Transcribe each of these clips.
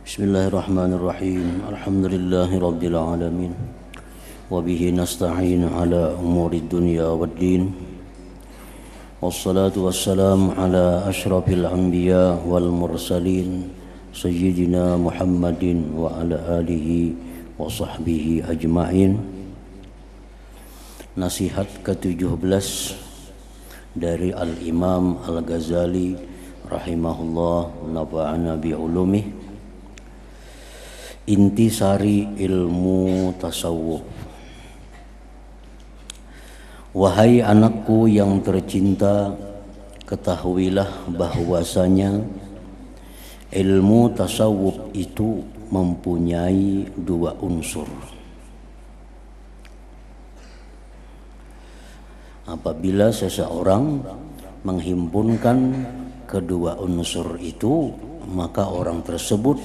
Bismillahirrahmanirrahim. Alhamdulillahi rabbil alamin. Wa bihi nasta'in ala umuri dunya waddin. Wassalatu wassalamu ala asyrafil anbiya wal mursalin sayyidina Muhammadin wa ala alihi wa sahbihi ajma'in. Nasihat ke-17 dari Al-Imam Al-Ghazali rahimahullah, nafa'ana bi'ulumih. Intisari ilmu tasawuf. Wahai anakku yang tercinta, ketahuilah bahwasanya ilmu tasawuf itu mempunyai dua unsur. Apabila seseorang menghimpunkan kedua unsur itu, maka orang tersebut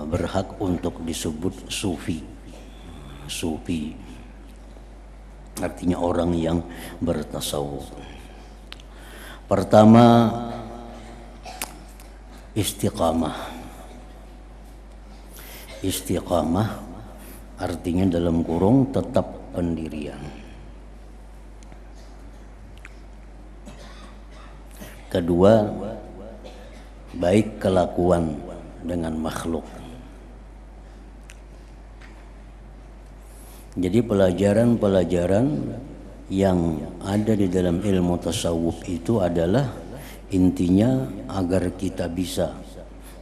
berhak untuk disebut sufi. Sufi artinya orang yang bertasawuf. Pertama, istiqamah. Istiqamah artinya dalam kurung tetap pendirian. Kedua, baik kelakuan dengan makhluk. Jadi pelajaran-pelajaran yang ada di dalam ilmu tasawuf itu adalah intinya agar kita bisa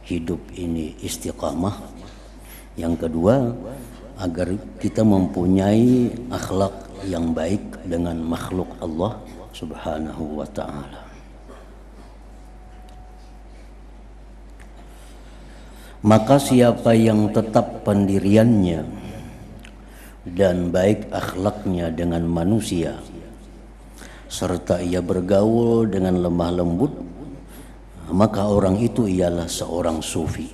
hidup ini istiqamah. Yang kedua, agar kita mempunyai akhlak yang baik dengan makhluk Allah Subhanahu wa ta'ala. Maka siapa yang tetap pendiriannya dan baik akhlaknya dengan manusia, serta ia bergaul dengan lemah lembut, maka orang itu ialah seorang sufi,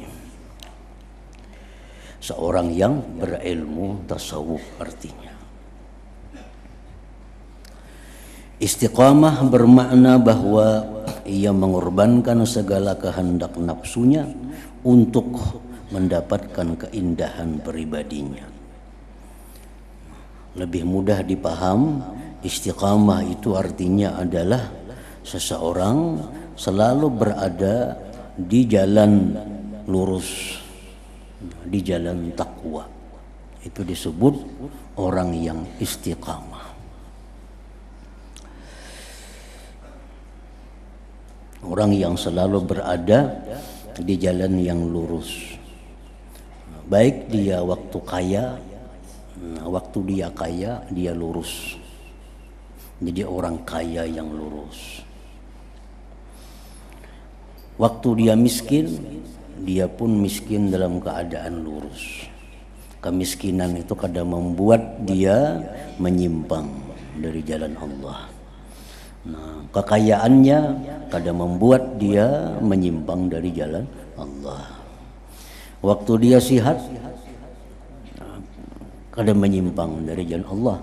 seorang yang berilmu tasawuf artinya. Istiqamah bermakna bahwa ia mengorbankan segala kehendak nafsunya untuk mendapatkan keindahan pribadinya. Lebih mudah dipaham, istiqamah itu artinya adalah seseorang selalu berada di jalan lurus, di jalan takwa. Itu disebut orang yang istiqamah. Orang yang selalu berada di jalan yang lurus, baik dia waktu kaya, waktu dia kaya dia lurus, jadi orang kaya yang lurus. Waktu dia miskin, dia pun miskin dalam keadaan lurus. Kemiskinan itu kadang membuat dia menyimpang dari jalan Allah. Nah, kekayaannya kadang membuat dia menyimpang dari jalan Allah. Waktu dia sihat, kadang menyimpang dari jalan Allah.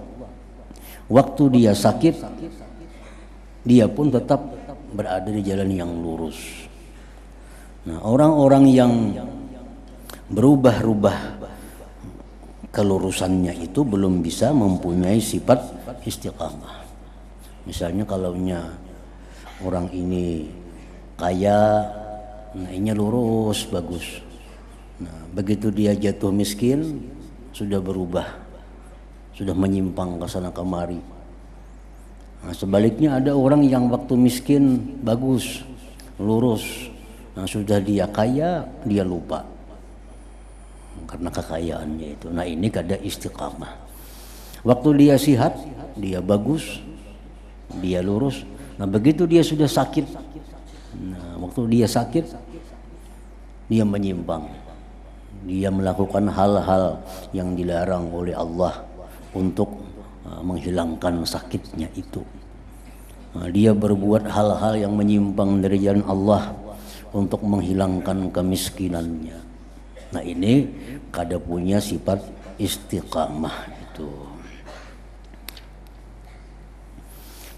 Waktu dia sakit, dia pun tetap berada di jalan yang lurus. Nah, orang-orang yang berubah-ubah kelurusannya itu belum bisa mempunyai sifat istiqamah. Misalnya kalaunya orang ini kaya, nah ini lurus, bagus. Nah, begitu dia jatuh miskin, sudah berubah, sudah menyimpang ke sana kemari. Nah, sebaliknya ada orang yang waktu miskin bagus, lurus. Nah, sudah dia kaya, dia lupa karena kekayaannya itu. Nah, ini kada istiqamah. Waktu dia sehat, dia bagus, dia lurus. Nah, begitu dia sudah sakit, nah waktu dia sakit, dia menyimpang. Dia melakukan hal-hal yang dilarang oleh Allah untuk menghilangkan sakitnya itu. Nah, dia berbuat hal-hal yang menyimpang dari jalan Allah untuk menghilangkan kemiskinannya. Nah, ini kada punya sifat istiqamah itu.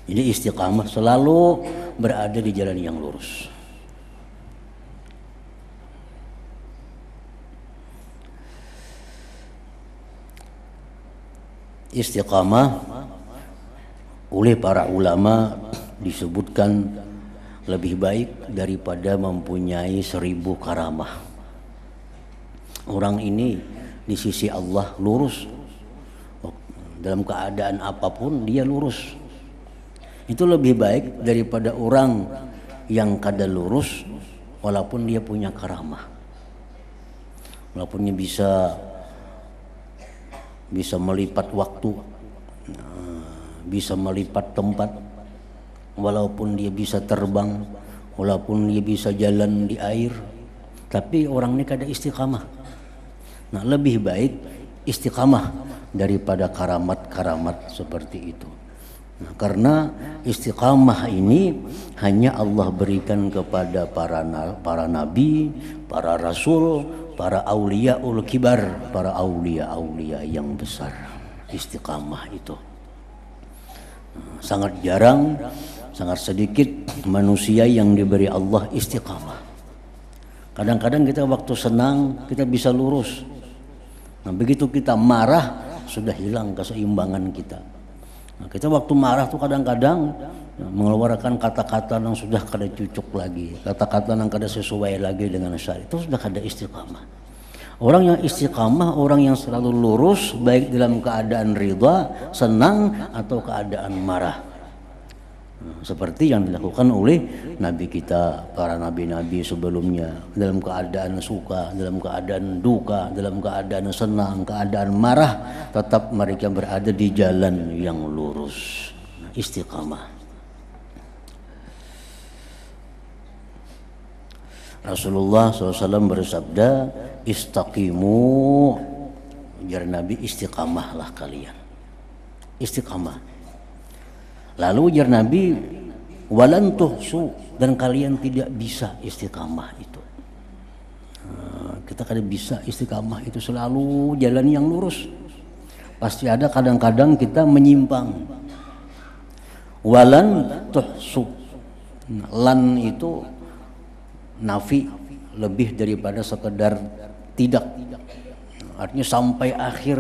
Jadi istiqamah selalu berada di jalan yang lurus. Istiqamah oleh para ulama disebutkan lebih baik daripada mempunyai 1000 karamah. Orang ini di sisi Allah lurus, dalam keadaan apapun dia lurus. Itu lebih baik daripada orang yang kada lurus walaupun dia punya karamah, walaupun dia bisa melipat waktu, bisa melipat tempat, walaupun dia bisa terbang, walaupun dia bisa jalan di air, tapi orang ini kada istiqamah. Nah, lebih baik istiqamah daripada karamat-karamat seperti itu. Nah, karena istiqamah ini hanya Allah berikan kepada para nabi, para rasul, para auliyaul kibar, para aulia yang besar. Istiqamah itu sangat jarang, sangat sedikit manusia yang diberi Allah istiqamah. Kadang-kadang kita waktu senang kita bisa lurus. Nah, begitu kita marah sudah hilang keseimbangan kita. Nah, kita waktu marah tuh kadang-kadang mengeluarkan kata-kata yang sudah kada cucuk lagi, kata-kata yang kada sesuai lagi dengan syariat, itu sudah kada istiqamah. Orang yang istiqamah, orang yang selalu lurus baik dalam keadaan ridha, senang atau keadaan marah. Seperti yang dilakukan oleh nabi kita, para nabi-nabi sebelumnya, dalam keadaan suka, dalam keadaan duka, dalam keadaan senang, keadaan marah, tetap mereka berada di jalan yang lurus. Istiqamah. Rasulullah SAW bersabda, istaqimu, ujar Nabi, istiqamahlah kalian. Istiqamah. Lalu ujar Nabi, walan tuhsu, dan kalian tidak bisa istiqamah itu. Kita kada bisa istiqamah itu selalu jalan yang lurus. Pasti ada kadang-kadang kita menyimpang. Walan tuhsu, lan itu nafi, lebih daripada sekedar tidak. Artinya sampai akhir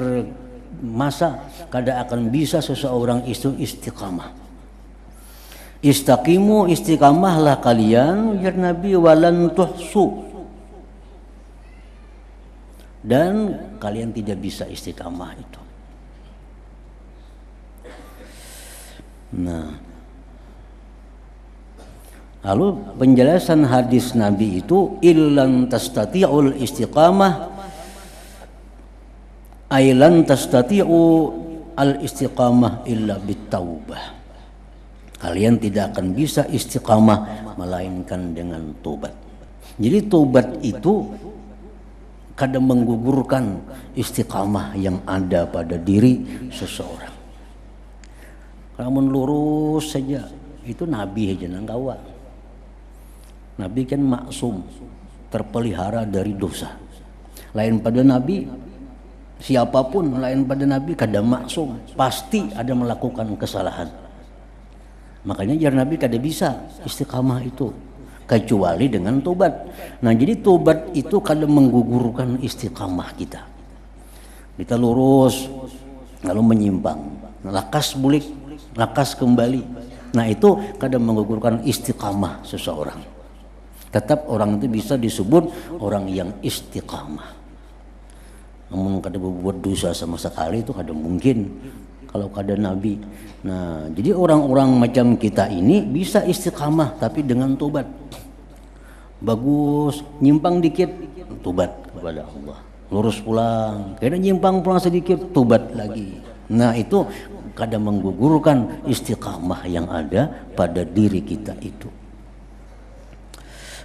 masa kada akan bisa seseorang itu istiqamah. Istaqimu, istiqamahlah kalian, ujar Nabi, walan tuhsu, dan kalian tidak bisa istiqamah itu. Nah, lalu penjelasan hadis Nabi itu, illan tastati'ul istiqamah, ailan tastati'u al istiqamah illa bitaubah. Kalian tidak akan bisa istiqamah melainkan dengan tobat. Jadi tobat itu kadang menggugurkan istiqamah yang ada pada diri seseorang. Kalau lurus saja, itu Nabi aja nanggawa. Nabi kan maksum, terpelihara dari dosa. Lain pada Nabi, siapapun lain pada Nabi kada maksum, pasti ada melakukan kesalahan. Makanya jar Nabi kada bisa istiqamah itu kecuali dengan tobat. Nah, jadi tobat itu kada menggugurkan istiqamah kita. Kita lurus lalu menyimpang, lakas bulik, lakas kembali. Nah, itu kada menggugurkan istiqamah seseorang. Tetap orang itu bisa disebut orang yang istiqamah. Namun kada berbuat dosa sama sekali itu kada mungkin kalau kada Nabi. Nah, jadi orang-orang macam kita ini bisa istiqamah tapi dengan tobat. Bagus, nyimpang dikit, tobat kepada Allah. Lurus pulang, kadang nyimpang pulang sedikit, tobat lagi. Nah, itu kadang menggugurkan istiqamah yang ada pada diri kita itu.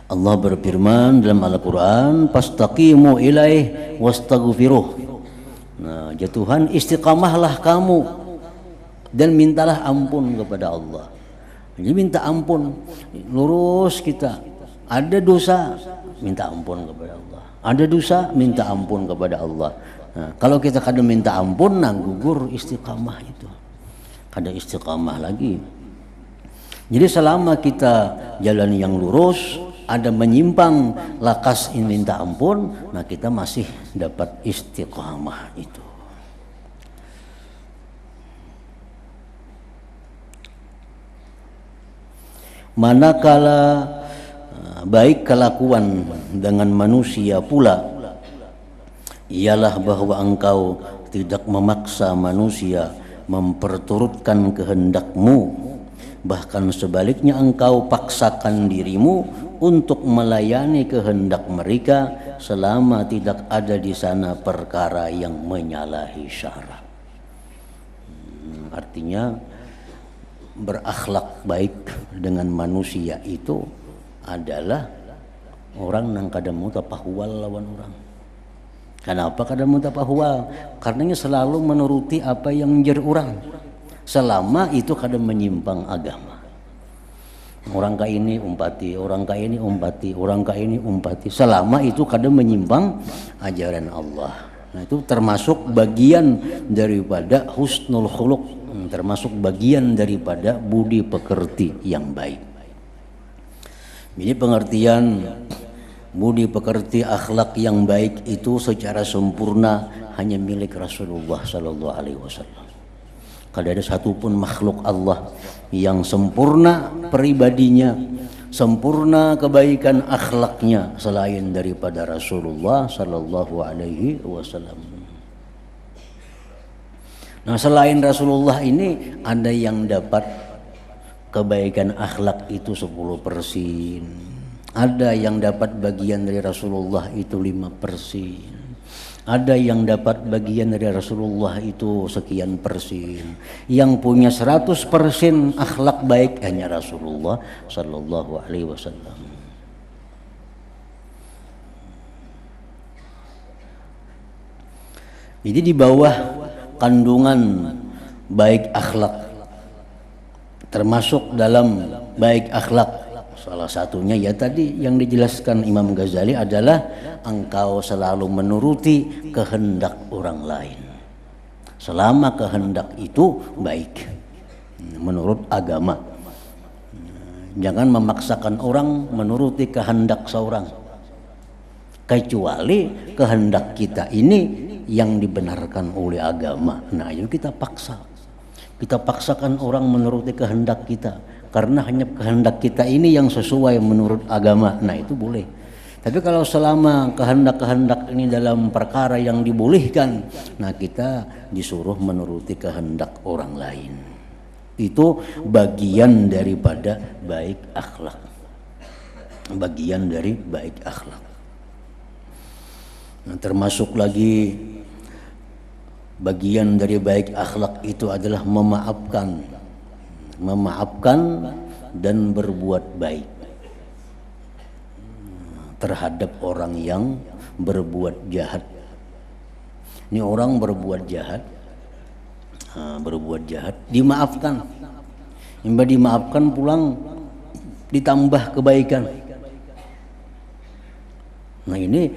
Allah berfirman dalam Al-Quran, fastaqimu ilaih wastaghfiruh. Nah, ya Tuhan, istiqamahlah kamu dan mintalah ampun kepada Allah. Jadi minta ampun, lurus kita. Ada dosa, minta ampun kepada Allah. Ada dosa, minta ampun kepada Allah. Nah, kalau kita kadang minta ampun, nah gugur istiqamah itu. Kada istiqamah lagi. Jadi selama kita jalan yang lurus, ada menyimpang, lakas minta ampun, nah kita masih dapat istiqamah itu. Manakala baik kelakuan dengan manusia pula ialah bahwa engkau tidak memaksa manusia memperturutkan kehendakmu, bahkan sebaliknya engkau paksakan dirimu untuk melayani kehendak mereka selama tidak ada di sana perkara yang menyalahi syara. Artinya berakhlak baik dengan manusia itu adalah orang nang kada mau tapahwal lawan orang. Kenapa kada mau tapahwal? Karenanya selalu menuruti apa yang menjadi orang, selama itu kada menyimpang agama. Orang ka ini umpati, orang ka ini umpati, orang ka ini umpati, selama itu kada menyimpang ajaran Allah. Nah, itu termasuk bagian daripada husnul khuluq, termasuk bagian daripada budi pekerti yang baik. Jadi pengertian budi pekerti akhlak yang baik itu secara sempurna hanya milik Rasulullah sallallahu alaihi wasallam. Kada ada satupun makhluk Allah yang sempurna pribadinya, sempurna kebaikan akhlaknya selain daripada Rasulullah sallallahu alaihi wasallam. Nah, selain Rasulullah ini ada yang dapat kebaikan akhlak itu 10%. Ada yang dapat bagian dari Rasulullah itu 5%. Ada yang dapat bagian dari Rasulullah itu sekian persen. Yang punya 100% akhlak baik hanya Rasulullah sallallahu alaihi wasallam. Jadi di bawah kandungan baik akhlak, termasuk dalam baik akhlak, salah satunya ya tadi yang dijelaskan Imam Ghazali adalah engkau selalu menuruti kehendak orang lain selama kehendak itu baik menurut agama. Jangan memaksakan orang menuruti kehendak seorang, kecuali kehendak kita ini yang dibenarkan oleh agama. Nah, itu kita paksakan orang menuruti kehendak kita, karena hanya kehendak kita ini yang sesuai menurut agama. Nah, itu boleh. Tapi kalau selama kehendak-kehendak ini dalam perkara yang dibolehkan, nah kita disuruh menuruti kehendak orang lain. Itu bagian daripada baik akhlak. Bagian dari baik akhlak. Nah, termasuk lagi bagian dari baik akhlak itu adalah memaafkan dan berbuat baik terhadap orang yang berbuat jahat. Ini orang berbuat jahat, dimaafkan. Imba dimaafkan pulang ditambah kebaikan. Nah, ini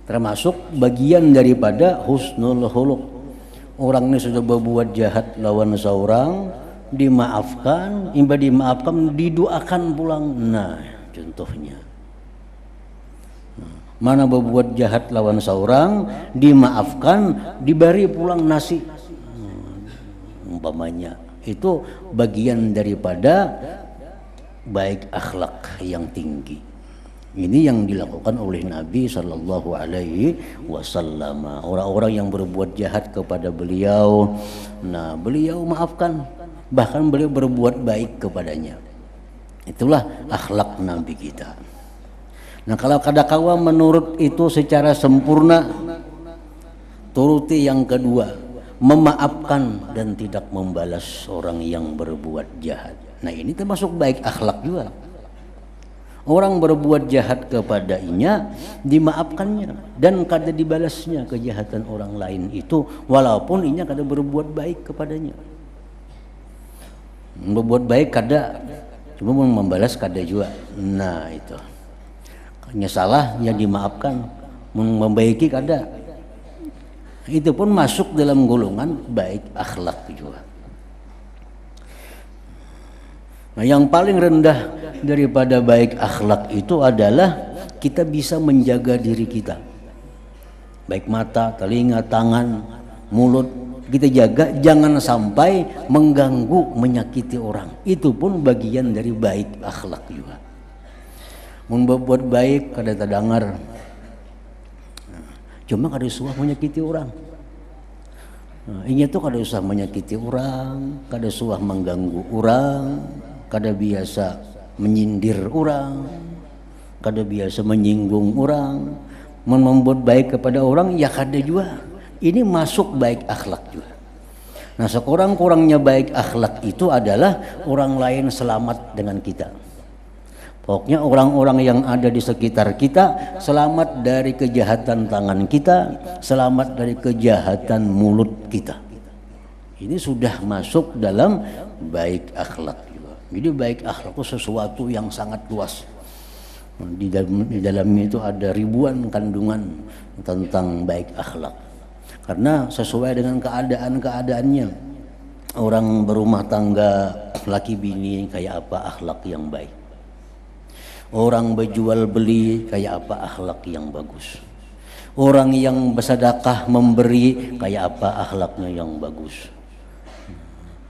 termasuk bagian daripada husnul khuluq. Orang ini sudah berbuat jahat lawan seorang, dimaafkan, imba dimaafkan didoakan pulang. Nah, contohnya mana berbuat jahat lawan seorang, dimaafkan, diberi pulang nasi, umpamanya. Itu bagian daripada baik akhlak yang tinggi. Ini yang dilakukan oleh Nabi sallallahu alaihi wasallam. Orang-orang yang berbuat jahat kepada beliau, nah beliau maafkan, bahkan beliau berbuat baik kepadanya. Itulah akhlak Nabi kita. Nah, kalau kadakawa menurut itu secara sempurna, turuti yang kedua, memaafkan dan tidak membalas orang yang berbuat jahat. Nah, ini termasuk baik akhlak juga. Orang berbuat jahat kepadanya, dimaafkannya dan kada dibalasnya kejahatan orang lain itu, walaupun inya kada berbuat baik kepadanya. Berbuat baik kada, cuma membalas kada juga. Nah, itu. Hanya salah ya dimaafkan, membaiki kada. Itu pun masuk dalam golongan baik akhlak juga. Nah, yang paling rendah daripada baik akhlak itu adalah kita bisa menjaga diri kita, baik mata, telinga, tangan, mulut, kita jaga jangan sampai mengganggu, menyakiti orang. Itu pun bagian dari baik akhlak juga. Mun berbuat baik kada tadangar, cuma kada usah menyakiti orang. Ini tuh kada usah menyakiti orang, kada usah mengganggu orang, kada biasa menyindir orang, kada biasa menyinggung orang. Membuat baik kepada orang ya kada juga. Ini masuk baik akhlak juga. Nah, sekurang-kurangnya baik akhlak itu adalah orang lain selamat dengan kita. Pokoknya orang-orang yang ada di sekitar kita selamat dari kejahatan tangan kita, selamat dari kejahatan mulut kita. Ini sudah masuk dalam baik akhlak juga. Jadi baik akhlak itu sesuatu yang sangat luas. Di dalamnya itu ada ribuan kandungan tentang baik akhlak. Karena sesuai dengan keadaannya. Orang berumah tangga, laki bini kayak apa akhlak yang baik. Orang berjual beli kayak apa akhlak yang bagus. Orang yang bersedekah memberi kayak apa akhlaknya yang bagus.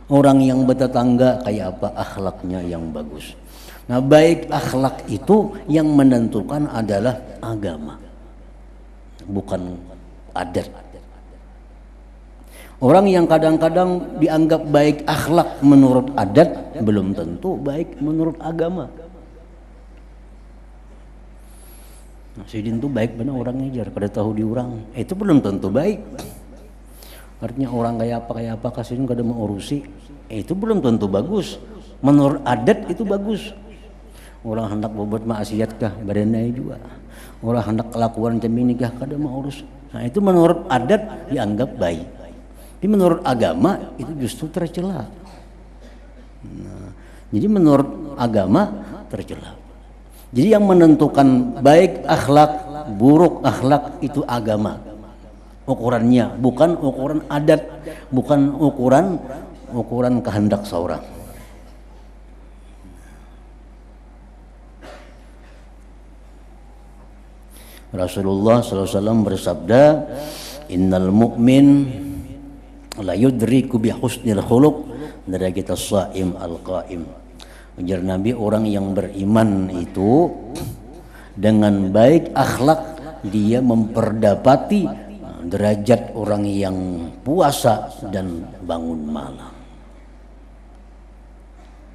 Orang yang bertetangga kayak apa akhlaknya yang bagus. Nah, baik akhlak itu yang menentukan adalah agama, bukan adat. Orang yang kadang-kadang dianggap baik akhlak menurut adat belum tentu baik menurut agama. Nah, sidin tuh baik benar orangnya jar, kada tahu diurang. Itu belum tentu baik. Artinya orang kayak apa kasidin kada mau urusi. Itu belum tentu bagus. Menurut adat itu bagus. Orang hendak berbuat maksiat kah badannya juga. Orang hendak kelakuan macam ini kah kada mau urus. Nah, itu menurut adat dianggap baik. Tapi menurut agama itu justru tercela. Nah, jadi menurut agama tercela. Jadi yang menentukan baik akhlak, buruk akhlak itu agama. Ukurannya bukan ukuran adat, bukan ukuran kehendak seorang. Rasulullah SAW bersabda, innal mu'min la yudriku bi husnil khuluq darajat as-shaim al-qaim. Ujar Nabi, orang yang beriman itu dengan baik akhlak dia memperdapati derajat orang yang puasa dan bangun malam.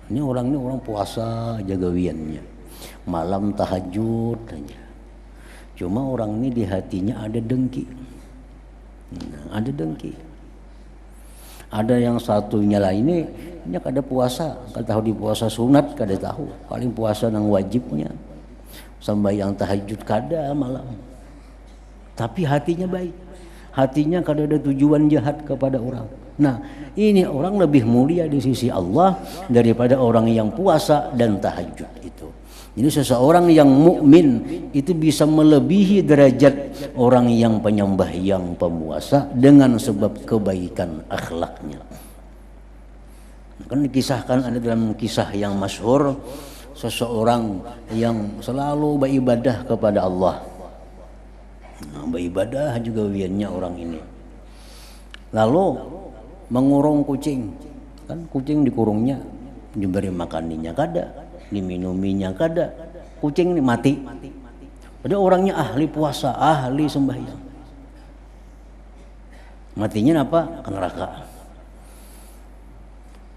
Ini orang puasa jagawiannya, malam tahajud aja. Cuma orang ini di hatinya ada dengki. Nah, ada dengki. Ada yang satunya lainnya kada puasa, kada tahu di puasa sunat, kada tahu. Paling puasa nang wajibnya. Sembahyang tahajud kada malam. Tapi hatinya baik. Hatinya kada ada tujuan jahat kepada orang. Nah, ini orang lebih mulia di sisi Allah daripada orang yang puasa dan tahajud itu. Jadi seseorang yang mukmin itu bisa melebihi derajat orang yang penyembah yang pemuasa dengan sebab kebaikan akhlaknya. Kan dikisahkan ada dalam kisah yang masyhur seseorang yang selalu beribadah kepada Allah. Nah, beribadah juga wiannya orang ini. Lalu mengurung kucing. Kan kucing dikurungnya, diberi makaninya kada, diminuminya kada, kucing ini mati. Padahal orangnya ahli puasa, ahli sembahyang. Matinya apa? Ke neraka.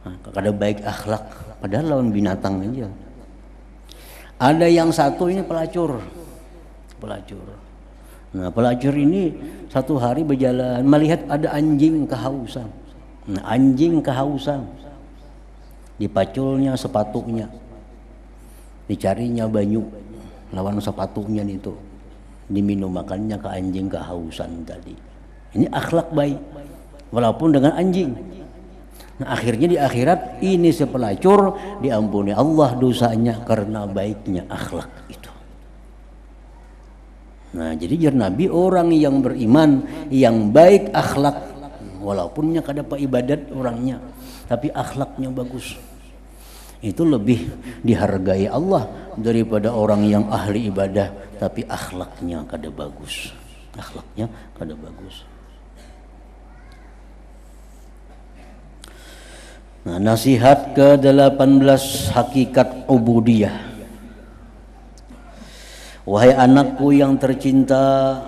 Nah, kada baik akhlak, padahal lawan binatang aja. Ada yang satu ini pelacur. Nah, pelacur ini satu hari berjalan melihat ada anjing kehausan. Nah, anjing kehausan. Dipaculnya sepatunya. Dicarinya banyu lawan sepatunya itu. Diminum makannya ke anjing kehausan tadi. Ini akhlak baik walaupun dengan anjing. Nah, akhirnya di akhirat ini si pelacur diampuni Allah dosanya karena baiknya akhlak itu. Nah, jadi jar Nabi orang yang beriman yang baik akhlak walaupunnya kada pa ibadat orangnya tapi akhlaknya bagus. Itu lebih dihargai Allah daripada orang yang ahli ibadah tapi akhlaknya kada bagus. Akhlaknya kada bagus. Nah, nasihat ke-18 hakikat ubudiyah. Wahai anakku yang tercinta,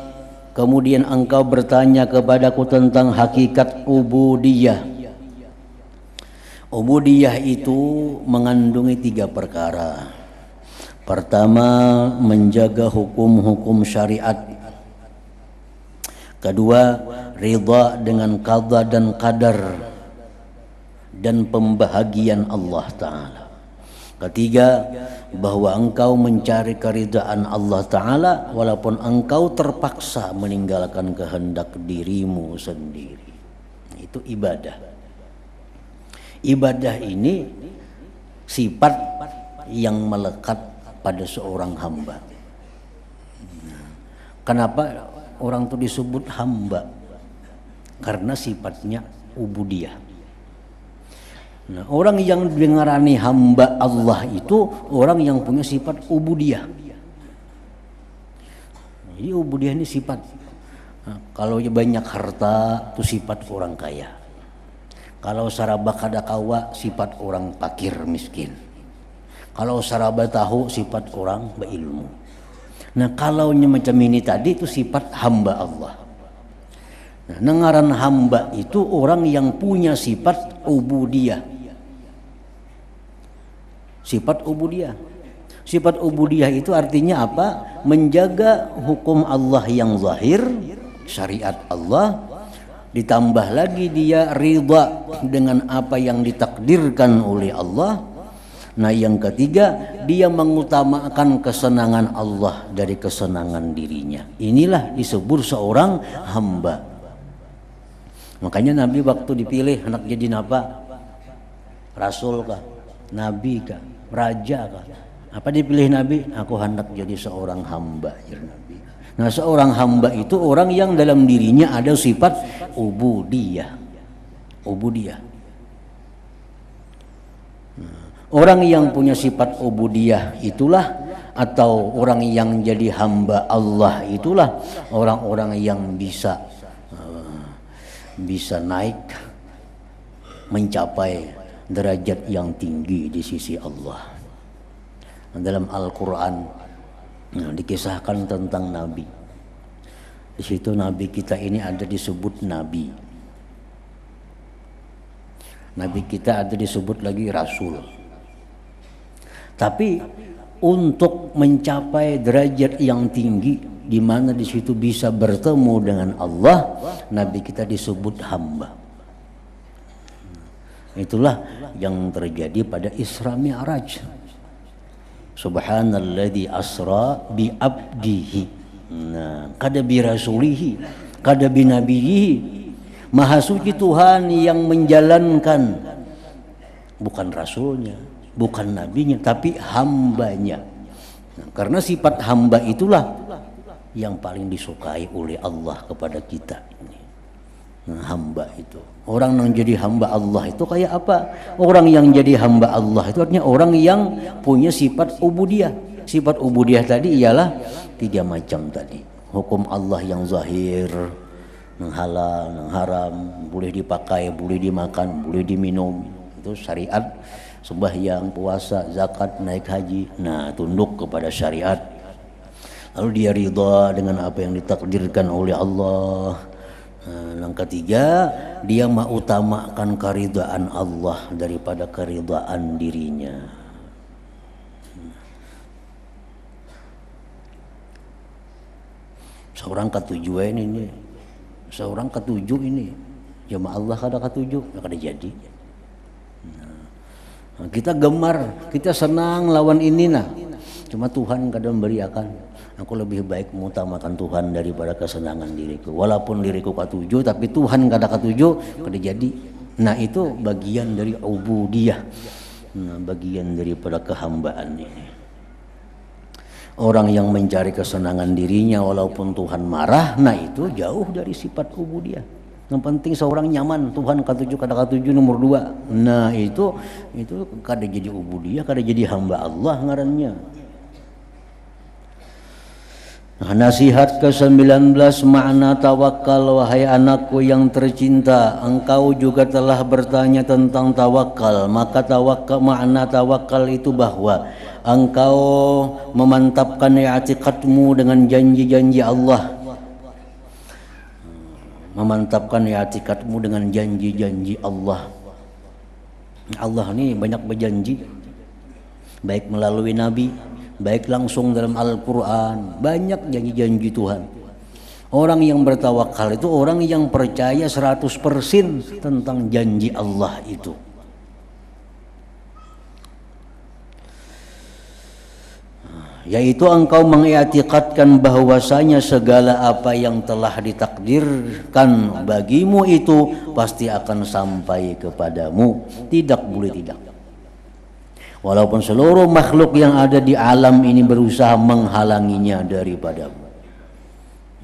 kemudian engkau bertanya kepadaku tentang hakikat ubudiyah. Ubudiyah itu mengandungi 3 perkara. Pertama, menjaga hukum-hukum syariat. Kedua, ridha dengan qada dan qadar dan pembahagian Allah Ta'ala. Ketiga, bahwa engkau mencari keridhaan Allah Ta'ala walaupun engkau terpaksa meninggalkan kehendak dirimu sendiri. Itu ibadah. Ibadah ini sifat yang melekat pada seorang hamba. Kenapa orang itu disebut hamba? Karena sifatnya ubudiyah. Nah, orang yang dengarani hamba Allah itu orang yang punya sifat ubudiyah. Jadi ubudiyah ini sifat. Nah, kalau banyak harta itu sifat orang kaya. Kalau saraba kada kawa sifat orang fakir miskin. Kalau saraba tahu sifat orang berilmu. Nah, kalau macam ini tadi itu sifat hamba Allah. Nah, nengaran hamba itu orang yang punya sifat ubudiyah. Sifat ubudiyah. Sifat ubudiyah itu artinya apa? Menjaga hukum Allah yang zahir, syariat Allah, ditambah lagi dia ridha dengan apa yang ditakdirkan oleh Allah. Nah, yang ketiga, dia mengutamakan kesenangan Allah dari kesenangan dirinya. Inilah disebut seorang hamba. Makanya Nabi waktu dipilih hendak jadi apa? Rasul kah? Nabi kah? Raja kah? Apa dipilih Nabi? Aku hendak jadi seorang hamba, ya Nabi. Nah, seorang hamba itu orang yang dalam dirinya ada sifat ubudiyah. Ubudiyah. Orang yang punya sifat ubudiyah itulah, atau orang yang jadi hamba Allah itulah orang-orang yang bisa naik mencapai derajat yang tinggi di sisi Allah. Dalam Al-Quran dikisahkan tentang Nabi. Di situ Nabi kita ini ada disebut Nabi. Nabi kita ada disebut lagi Rasul. Tapi untuk mencapai derajat yang tinggi, di mana di situ bisa bertemu dengan Allah, Nabi kita disebut hamba. Itulah yang terjadi pada Isra Mi'raj. Subhanalladzi asra bi abdihi. Nah, kada bi rasulihi, kada bi nabiyhi. Maha suci Tuhan yang menjalankan, bukan rasulnya, bukan nabinya, tapi hambanya. Nah, karena sifat hamba itulah yang paling disukai oleh Allah kepada kita. Nah, hamba itu, orang yang jadi hamba Allah itu kayak apa? Orang yang jadi hamba Allah itu artinya orang yang punya sifat ubudiyah. Sifat ubudiyah tadi ialah 3 macam tadi. Hukum Allah yang zahir, yang halal, yang haram, boleh dipakai, boleh dimakan, boleh diminum. Itu syariat, sembahyang, puasa, zakat, naik haji. Nah, tunduk kepada syariat. Lalu dia ridha dengan apa yang ditakdirkan oleh Allah. Yang ketiga, dia mengutamakan keridhaan Allah daripada keridhaan dirinya. Seorang ketujuh ini, seorang ketujuh ini, jemaah Allah kada ketujuh, kada jadi. Nah, kita gemar, kita senang lawan ini nah, cuma Tuhan kada memberiakan. Aku lebih baik mengutamakan Tuhan daripada kesenangan diriku. Walaupun diriku ketujuh, tapi Tuhan kada ketujuh, kada jadi. Nah, itu bagian dari ubudiyah. Nah, bagian daripada kehambaan ini. Orang yang mencari kesenangan dirinya walaupun Tuhan marah, nah itu jauh dari sifat ubudiyah. Yang penting seorang nyaman, Tuhan ketujuh kada ketujuh nomor 2. Nah, itu kada jadi ubudiyah, kada jadi hamba Allah ngarannya. Nasihat ke-19, makna tawakal. Wahai anakku yang tercinta, engkau juga telah bertanya tentang tawakal. Maka makna tawakal itu bahwa engkau memantapkan i'tiqadmu dengan janji-janji Allah. Memantapkan i'tiqadmu dengan janji-janji Allah. Allah ini banyak berjanji, baik melalui Nabi, baik langsung dalam Al-Quran, banyak janji-janji Tuhan. Orang yang bertawakal itu orang yang percaya 100% tentang janji Allah itu. Yaitu engkau mengi'tiqadkan bahwasanya segala apa yang telah ditakdirkan bagimu itu pasti akan sampai kepadamu, tidak boleh tidak. Walaupun seluruh makhluk yang ada di alam ini berusaha menghalanginya daripadamu.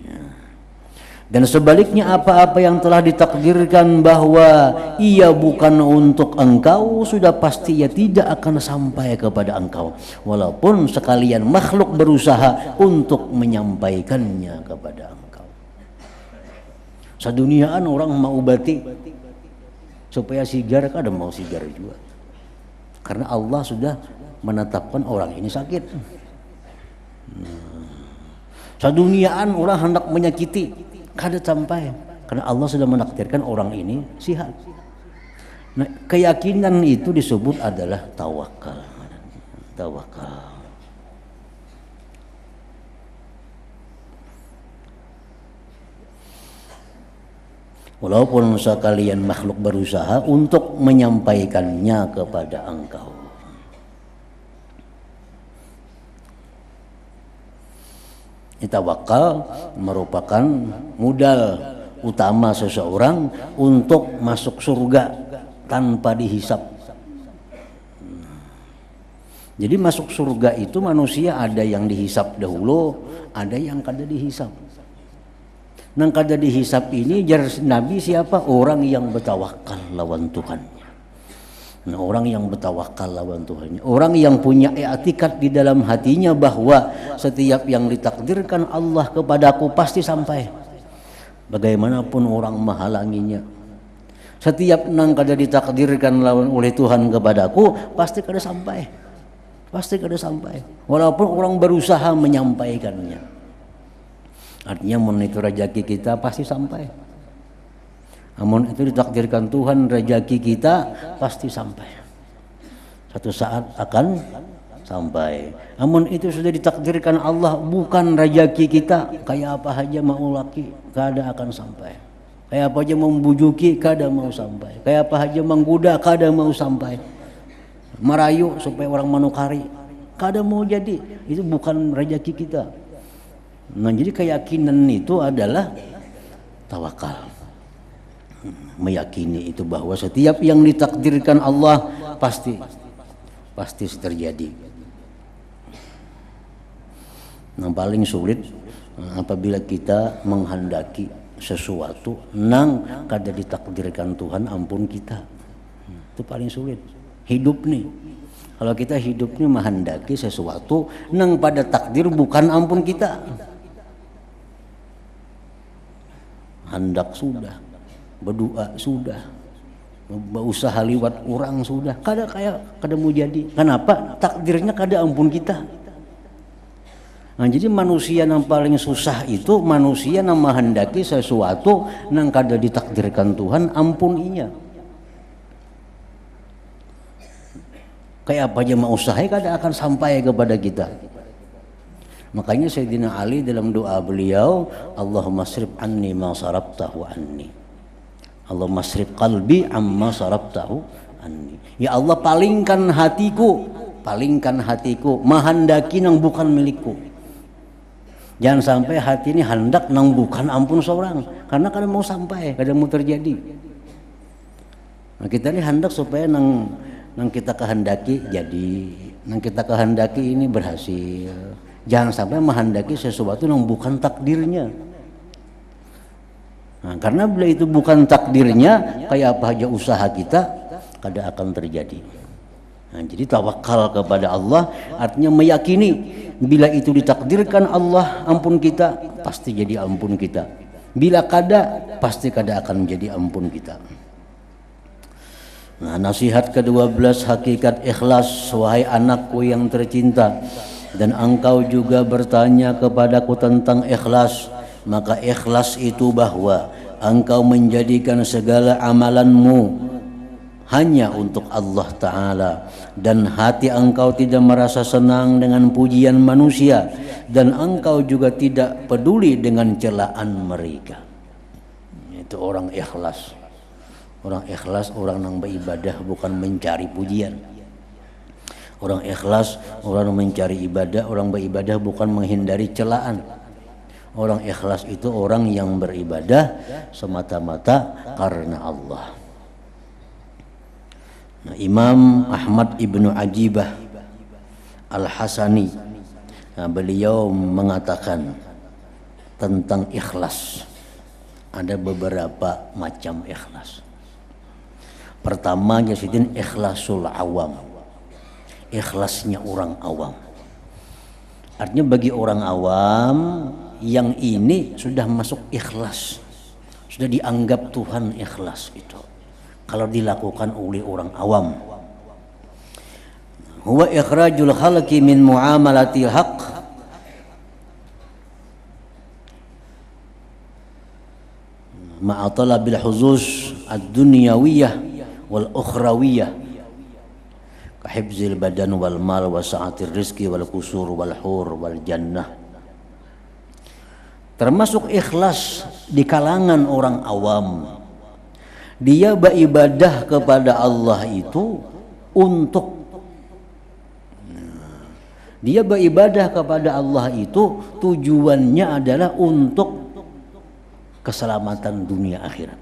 Ya. Dan sebaliknya apa-apa yang telah ditakdirkan bahwa ia bukan untuk engkau, sudah pasti ia tidak akan sampai kepada engkau. Walaupun sekalian makhluk berusaha untuk menyampaikannya kepada engkau. Saduniaan orang mau batik supaya sigar, kadang mau sigar juga. Karena Allah sudah menetapkan orang ini sakit. Saduniaan orang hendak menyakiti, kada sampai. Karena Allah sudah menakdirkan orang ini sihat. Nah, keyakinan itu disebut adalah tawakal. Tawakal. Walaupun sekalian makhluk berusaha untuk menyampaikannya kepada engkau. Tawakal merupakan modal utama seseorang untuk masuk surga tanpa dihisap. Jadi masuk surga itu manusia ada yang dihisap dahulu, ada yang kada dihisap. Nang kada dihisap ini jar Nabi siapa? Orang yang bertawakal lawan Tuhannya. Nah, orang yang bertawakal lawan Tuhannya, orang yang punya i'tikad di dalam hatinya bahwa setiap yang ditakdirkan Allah kepadaku pasti sampai. Bagaimanapun orang menghalanginya. Setiap nang kada ditakdirkan lawan oleh Tuhan kepadaku pasti kada sampai. Pasti kada sampai. Walaupun orang berusaha menyampaikannya. Artinya mun itu rezeki kita pasti sampai. Namun itu ditakdirkan Tuhan rezeki kita pasti sampai. Satu saat akan sampai. Namun itu sudah ditakdirkan Allah bukan rezeki kita, kayak apa aja mau laki kada akan sampai. Kayak apa aja membujuki kada mau sampai. Kayak apa aja menggoda kada mau sampai. Merayu supaya orang manukari kada mau jadi. Itu bukan rezeki kita. Nah, jadi keyakinan itu adalah tawakal. Meyakini itu bahwa setiap yang ditakdirkan Allah pasti terjadi. Yang paling sulit apabila kita menghendaki sesuatu nang kada ditakdirkan Tuhan ampun kita. Itu paling sulit. Hidup nih. Kalau kita hidup nih menghendaki sesuatu nang pada takdir bukan ampun kita. Hendak sudah, berdoa sudah, berusaha liwat orang sudah, kada mau jadi. Kenapa? Takdirnya kada ampun kita. Nah, jadi manusia yang paling susah itu manusia yang menghendaki sesuatu yang kada ditakdirkan Tuhan ampuninya. Kayak apa aja mau usaha kada akan sampai kepada kita. Makanya Sayyidina Ali dalam doa beliau, Allahumma srif anni ma sarabtahu anni. Allahumma srif qalbi amma sarabtahu anni. Ya Allah, palingkan hatiku menghendaki nang bukan milikku. Jangan sampai hati ini hendak nang bukan ampun seorang, karena kada mau sampai, kada mau terjadi. Nah, kita ini hendak supaya nang kita kehendaki jadi, nang kita kehendaki ini berhasil. Jangan sampai menghendaki sesuatu yang bukan takdirnya. Nah, karena bila itu bukan takdirnya, kayak apa aja usaha kita kada akan terjadi. Nah, jadi tawakal kepada Allah artinya meyakini bila itu ditakdirkan Allah ampun kita, pasti jadi ampun kita. Bila kada, pasti kada akan menjadi ampun kita. Nah, nasihat ke-12 hakikat ikhlas. Wahai anakku yang tercinta, dan engkau juga bertanya kepadaku tentang ikhlas, maka ikhlas itu bahwa engkau menjadikan segala amalanmu hanya untuk Allah Ta'ala, dan hati engkau tidak merasa senang dengan pujian manusia, dan engkau juga tidak peduli dengan celaan mereka. Itu orang ikhlas. Orang ikhlas orang yang beribadah bukan mencari pujian. Orang ikhlas orang mencari ibadah, orang beribadah bukan menghindari celaan. Orang ikhlas itu orang yang beribadah semata-mata karena Allah. Nah, Imam Ahmad ibnu Ajibah Al-Hasani, nah, beliau mengatakan tentang ikhlas. Ada beberapa macam ikhlas. Pertama, Sidin, ikhlasul awam. Ikhlasnya orang awam. Artinya bagi orang awam yang ini sudah masuk ikhlas, sudah dianggap Tuhan ikhlas itu kalau dilakukan oleh orang awam. Huwa ikhrajul khalqi min muamalatil haqq ma'a talabil huzuz ad-dunyawiyah wal ukhrawiyah ka hifzil badan wal mal wa sa'atir rizqi wal qusur wal hur wal jannah. Termasuk ikhlas di kalangan orang awam, dia beribadah kepada Allah itu untuk, dia beribadah kepada Allah itu tujuannya adalah untuk keselamatan dunia akhirat,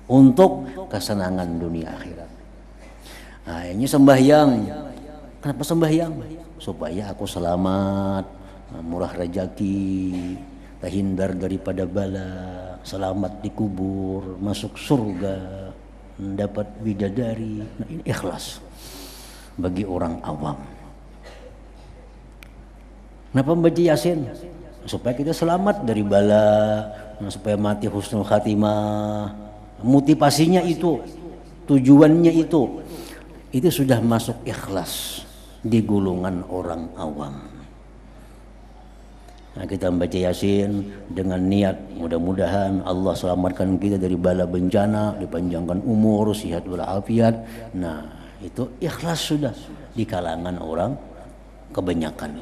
untuk kesenangan dunia akhirat. Nah, ini sembahyang. Kenapa sembahyang? Supaya aku selamat, murah rezeki, terhindar daripada bala, selamat di kubur, masuk surga, mendapat bidadari. Nah, ini ikhlas bagi orang awam. Kenapa membaca Yasin? Supaya kita selamat dari bala, supaya mati husnul khatimah. Motivasinya itu, tujuannya itu sudah masuk ikhlas di golongan orang awam. Nah, kita membaca Yasin dengan niat mudah-mudahan Allah selamatkan kita dari bala bencana, dipanjangkan umur, sehat walafiat. Nah, itu ikhlas sudah di kalangan orang kebanyakan.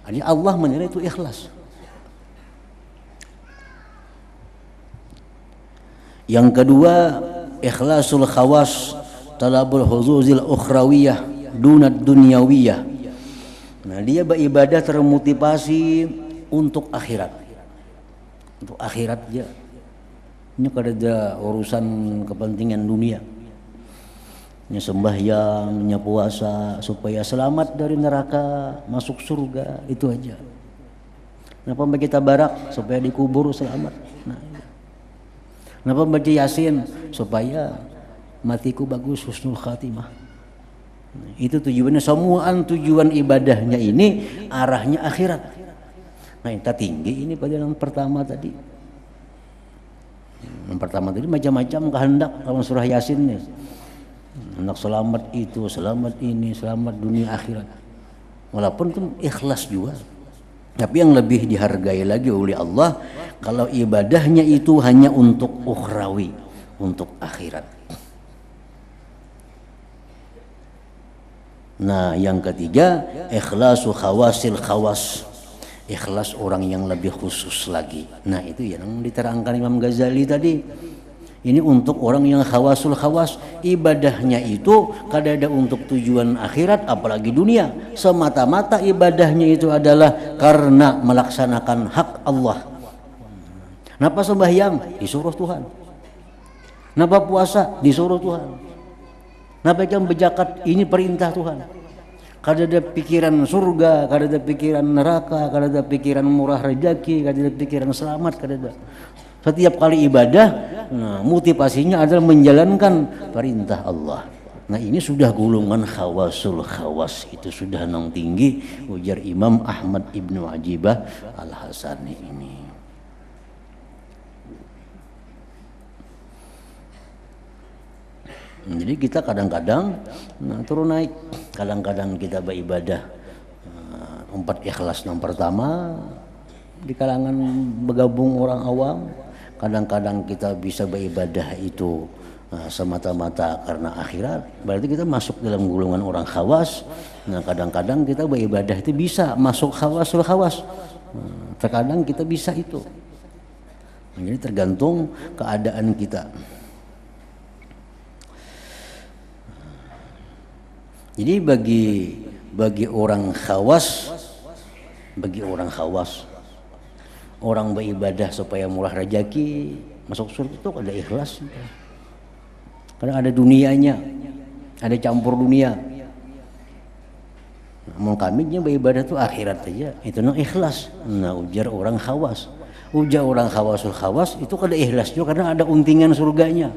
Jadi Allah menilai itu ikhlas. Yang kedua, ikhlasul khawas talabul huzuzil ukhrawiyah dunad dunyawiyah. Nah, dia beribadah termotivasi untuk akhirat. Untuk akhirat dia. Ini kada ada urusan kepentingan dunia. Nya sembahyang, nya puasa supaya selamat dari neraka, masuk surga, itu aja. Kenapa kita barak supaya dikubur selamat. Nah, kenapa baca Yasin supaya matiku bagus, husnul khatimah. Itu tujuannya. Semuaan tujuan ibadahnya ini arahnya akhirat. Nah, yang tinggi ini pada yang pertama tadi. Yang pertama tadi macam-macam kehendak dalam surah Yasin nih. Hendak selamat itu, selamat ini, selamat dunia akhirat. Walaupun itu ikhlas juga. Tapi yang lebih dihargai lagi oleh Allah kalau ibadahnya itu hanya untuk ukhrawi, untuk akhirat. Nah, yang ketiga, ikhlasu khawasil khawas. Ikhlas orang yang lebih khusus lagi. Nah, itu yang diterangkan Imam Ghazali tadi. Ini untuk orang yang khawasul khawas. Ibadahnya itu kada ada untuk tujuan akhirat apalagi dunia. Semata-mata ibadahnya itu adalah karena melaksanakan hak Allah. Kenapa sembahyang? Disuruh Tuhan. Kenapa puasa? Disuruh Tuhan. Kenapa jam berzakat? Ini perintah Tuhan. Kada ada pikiran surga, kada ada pikiran neraka, kada ada pikiran murah rezeki, kada ada pikiran selamat, kada ada. Setiap kali ibadah, nah, motivasinya adalah menjalankan perintah Allah. Nah ini sudah golongan khawasul khawas, itu sudah nang tinggi, ujar Imam Ahmad Ibnu Ajibah Al-Hasani ini. Jadi kita kadang-kadang turun naik, kadang-kadang kita beribadah empat ikhlas yang pertama di kalangan bergabung orang awam, kadang-kadang kita bisa beribadah itu semata-mata karena akhirat, berarti kita masuk dalam golongan orang khawas. Nah kadang-kadang kita beribadah itu bisa masuk khawasul khawas, terkadang kita bisa itu. Nah, jadi tergantung keadaan kita. Jadi bagi orang khawas, orang beribadah supaya murah rezeki, masuk surga itu ada ikhlas. Karena ada dunianya, ada campur dunia. Namun kaminya beribadah itu akhirat aja, itu no ikhlas. Nah ujar orang khawas, khawasul khawas itu kada ikhlas juga karena ada untingan surganya.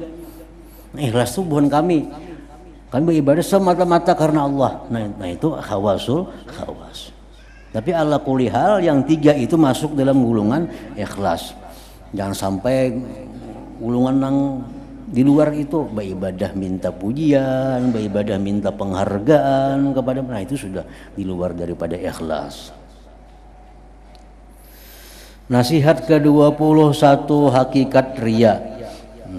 Nah, ikhlas itu bukan kami beribadah semata-mata karena Allah. Nah itu khawasul khawas. Tapi ala kulli hal yang tiga itu masuk dalam golongan ikhlas. Jangan sampai golongan yang di luar itu beribadah minta pujian, beribadah minta penghargaan kepada, nah itu sudah di luar daripada ikhlas. Nasihat ke-21 hakikat riya.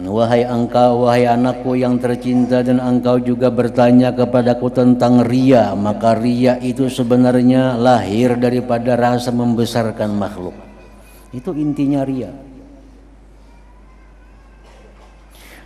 Wahai anakku yang tercinta, dan engkau juga bertanya kepadaku tentang riya, maka riya itu sebenarnya lahir daripada rasa membesarkan makhluk. Itu intinya riya.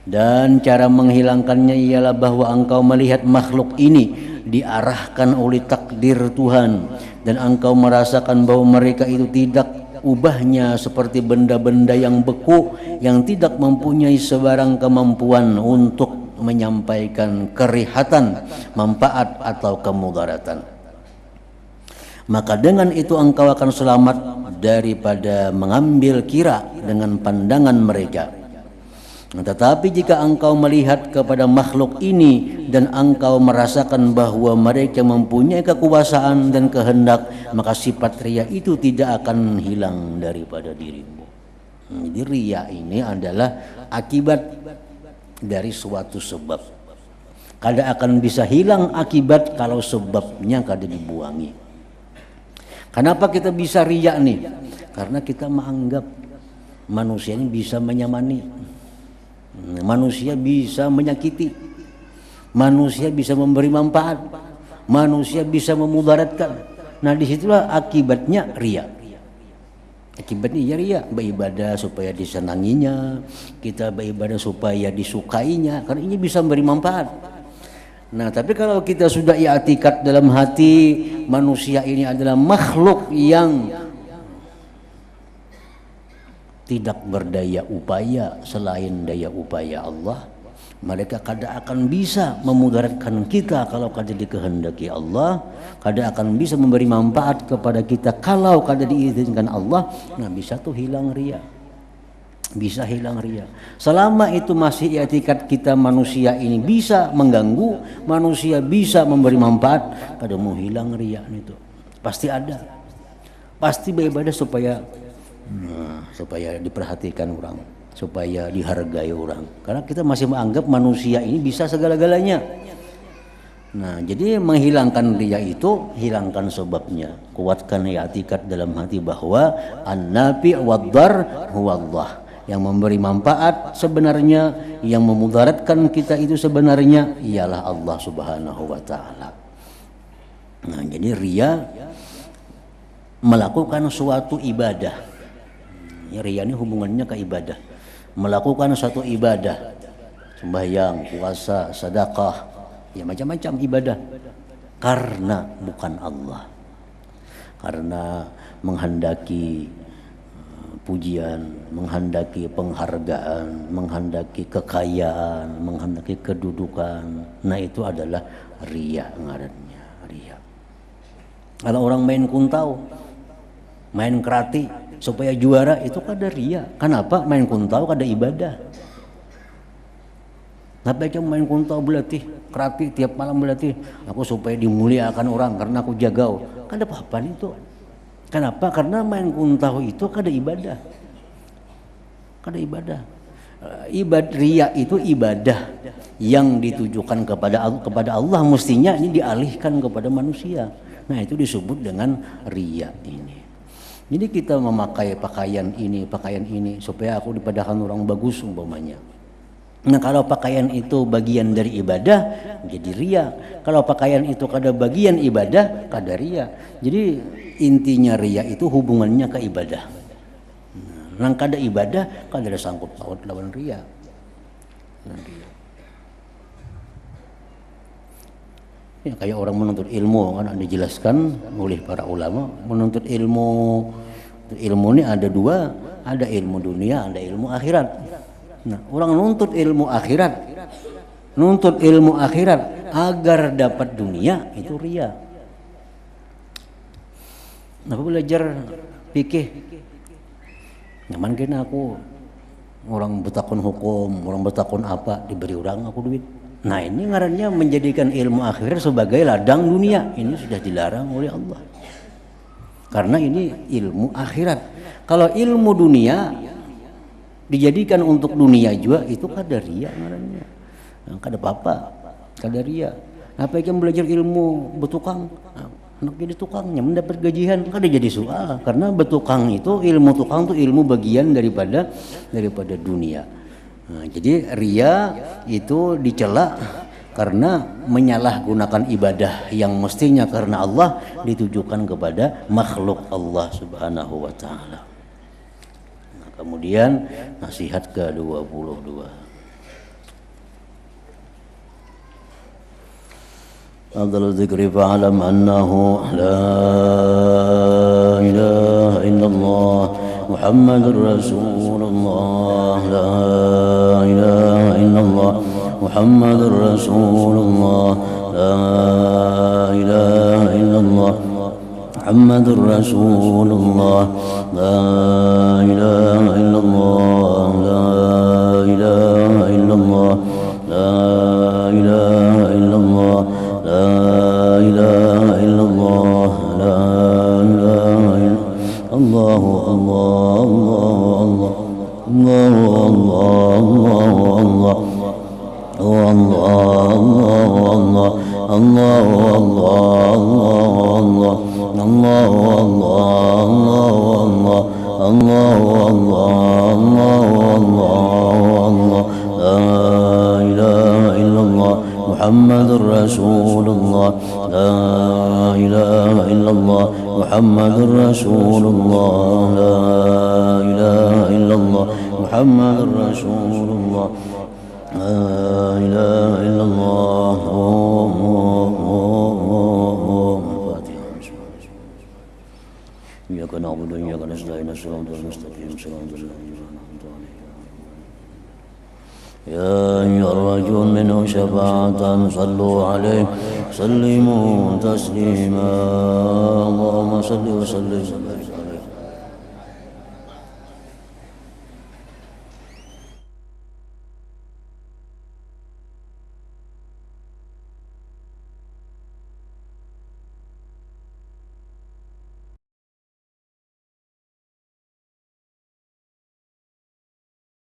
Dan cara menghilangkannya ialah bahwa engkau melihat makhluk ini diarahkan oleh takdir Tuhan, dan engkau merasakan bahwa mereka itu tidak ubahnya seperti benda-benda yang beku yang tidak mempunyai sebarang kemampuan untuk menyampaikan kerihatan, manfaat atau kemudaratan. Maka dengan itu engkau akan selamat daripada mengambil kira dengan pandangan mereka. Tetapi jika engkau melihat kepada makhluk ini dan engkau merasakan bahwa mereka mempunyai kekuasaan dan kehendak, maka sifat riya itu tidak akan hilang daripada dirimu. Jadi riya ini adalah akibat dari suatu sebab. Kada akan bisa hilang akibat kalau sebabnya kada dibuangi. Kenapa kita bisa riya nih? Karena kita menganggap manusia ini bisa menyamani. Manusia bisa menyakiti, manusia bisa memberi manfaat, manusia bisa memudaratkan. Nah disitulah akibatnya riya. Akibatnya ya riya, beribadah supaya disenanginya, kita beribadah supaya disukainya, karena ini bisa memberi manfaat. Nah tapi kalau kita sudah i'tikad dalam hati manusia ini adalah makhluk yang tidak berdaya upaya selain daya upaya Allah, mereka kada akan bisa memudaratkan kita kalau kada dikehendaki Allah, kada akan bisa memberi manfaat kepada kita kalau kada diizinkan Allah. Nah bisa tuh hilang riya, bisa hilang riya. Selama itu masih i'tikad kita manusia ini bisa mengganggu, manusia bisa memberi manfaat, kada mau hilang riya itu. Pasti ada, pasti beribadah supaya diperhatikan orang, supaya dihargai orang, karena kita masih menganggap manusia ini bisa segala-galanya. Nah jadi menghilangkan riya itu hilangkan sebabnya, kuatkan i'tikad dalam hati bahwa an-nafi' wad-dar huwa Allah, yang memberi manfaat sebenarnya, yang memudaratkan kita itu sebenarnya ialah Allah Subhanahu wa taala. Nah jadi riya melakukan suatu ibadah. Riya ini hubungannya ke ibadah, melakukan suatu ibadah, sembahyang, puasa, sedekah, ya macam-macam ibadah, karena bukan Allah, karena menghendaki pujian, menghendaki penghargaan, menghendaki kekayaan, menghendaki kedudukan. Nah itu adalah riya, ngarannya riya. Kalau orang main kuntau, main kerati supaya juara, itu kada riya. Kenapa? Main kuntau kada ibadah. Tapi aja main kunta berlatih, kerati tiap malam berlatih. Aku supaya dimuliakan orang karena aku jagau. Kan ada apa-apa itu? Kenapa? Karena main kuntah itu kada ibadah. Kada ibadah. Ria itu ibadah yang ditujukan kepada Allah, mestinya ini dialihkan kepada manusia. Nah, itu disebut dengan ria ini. Jadi kita memakai pakaian ini supaya aku dipandangkan orang bagus umpamanya. Nah, kalau pakaian itu bagian dari ibadah, jadi ria. Kalau pakaian itu kada bagian ibadah, kada ria. Jadi intinya ria itu hubungannya ke ibadah. Nang kada ibadah, kada ada sangkut paut lawan ria. Ya, kayak orang menuntut ilmu kan dijelaskan oleh para ulama, menuntut ilmu ini ada dua, ada ilmu dunia, ada ilmu akhirat. Nah, orang nuntut ilmu akhirat agar dapat dunia itu ria. Aku belajar fikih, nyaman kena aku orang betakun hukum, orang betakun apa diberi orang aku duit. Nah, ini ngarannya menjadikan ilmu akhirat sebagai ladang dunia. Ini sudah dilarang oleh Allah. Karena ini ilmu akhirat. Kalau ilmu dunia dijadikan untuk dunia juga, itu kada ria ngarannya. Nah, kada apa-apa, kada ria. Apa yang belajar ilmu betukang? Nah, anak jadi tukangnya mendapat gajian, kada jadi soal. Karena betukang itu, ilmu tukang itu ilmu bagian daripada dunia. Nah, jadi ria itu dicela karena menyalahgunakan ibadah yang mestinya karena Allah ditujukan kepada makhluk Allah Subhanahu wa taala. Nah, kemudian nasihat ke-22. Afdalul dzikri fa'lam annahu la ilaha illallah Muhammadur Rasulullah, la ilaha illallah Muhammadur Rasulullah, la ilaha illallah Muhammadur Rasulullah, la ilaha illallah, la ilaha illallah, la ilaha illallah, la ilaha illallah, la ilaha illallah. Allah Allah Allah Allah Muhammadur Rasulullah, la ilaha illallah Muhammadur Rasulullah, la ilaha illallah Muhammadur Rasulullah, la ilaha illallah. Iyyaka na'budu wa iyyaka nasta'in, ihdinas mustaqim, siratal ladzina an'amta 'alaihim. يا أيها الرجل منه شفاعة صلوا عليه سلموا تسليما اللهم صل وسلم